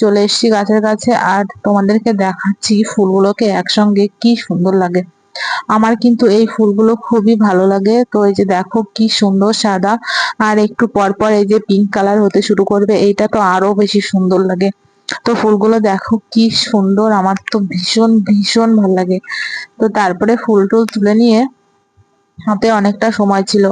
চলে এসেছি গাছের কাছে, আর তোমাদেরকে দেখাচ্ছি ফুলগুলোকে একসঙ্গে কি সুন্দর লাগে। আমার কিন্তু এই ফুলগুলো খুবই ভালো লাগে। তো এই যে দেখো কি সুন্দর সাদা, আর একটু পর পর এই যে পিঙ্ক কালার হতে শুরু করবে, এইটা তো আরো বেশি সুন্দর লাগে। তো ফুলগুলো দেখো কি সুন্দর, আমার তো ভীষণ ভীষণ ভালো লাগে। তো তারপরে ফুল টুল তুলে নিয়ে হাতে অনেকটা সময় ছিল।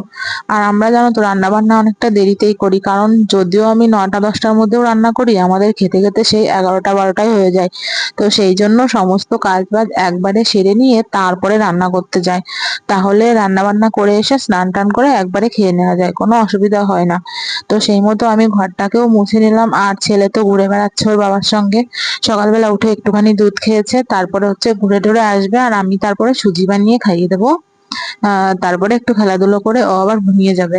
আর আমরা জানো তো রান্না বান্না অনেকটা দেরিতেই করি, কারণ যদিও আমি 9টা 10টার মধ্যেও রান্না করি, আমাদের খেতে খেতে সেই 11টা 12টাই হয়ে যায়। তো সেই জন্য সমস্ত কাজ বাজ একবারে সেরে নিয়ে তারপরে রান্না করতে যাই, তাহলে রান্না বান্না করে এসে স্নান টান করে একবারে খেয়ে নেওয়া যায়, কোনো অসুবিধা হয় না। তো সেই মতো আমি ঘরটাকেও মুছে নিলাম, আর ছেলে তো ঘুরে বেড়াচ্ছে ওর বাবার সঙ্গে। সকালবেলা উঠে একটুখানি দুধ খেয়েছে, তারপরে হচ্ছে ঘুরে টুরে আসবে, আর আমি তারপরে সুজি বানিয়ে খাইয়ে দেবো। তারপরে একটু খেলাধুলো করে ও আবার ঘুমিয়ে যাবে।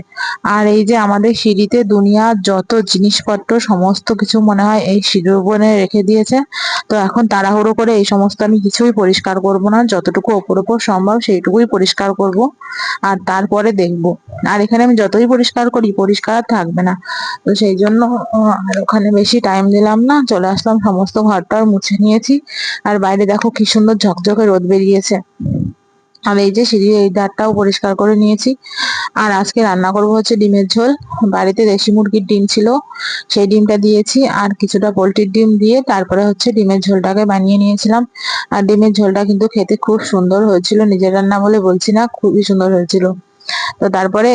আর এই যে আমাদের সিঁড়িতে দুনিয়ার যত জিনিসপত্র সমস্ত কিছু মনে হয় এই সিঁড়ির উপরে রেখে দিয়েছে। তো এখন তাড়াহুড়ো করে এই সমস্ত আমি কিছুই পরিষ্কার করব না, যতটুকু ওপর ওপর সম্ভব সেইটুকুই পরিষ্কার করব, আর তারপরে দেখব। আর এখানে আমি যতই পরিষ্কার করি পরিষ্কার আর থাকবে না। তো সেই জন্য আর ওখানে বেশি টাইম দিলাম না, চলে আসলাম, সমস্ত ঘরটা মুছে নিয়েছি। আর বাইরে দেখো কি সুন্দর ঝকঝকে রোদ বেরিয়েছে। আর এই যে সিঁড়ির এই ধারটাও পরিষ্কার করে নিয়েছি। আর আজকে রান্না করব হচ্ছে ডিমের ঝোল। বাড়িতে দেশি মুরগির ডিম ছিল, সেই ডিমটা দিয়েছি, আর কিছুটা পোলট্রির ডিম দিয়ে তারপরে হচ্ছে ডিমের ঝোলটাকে বানিয়ে নিয়েছিলাম। আর ডিমের ঝোলটা কিন্তু খেতে খুব সুন্দর হয়েছিল, নিজের রান্না বলে বলছি না, খুবই সুন্দর হয়েছিল। তো তারপরে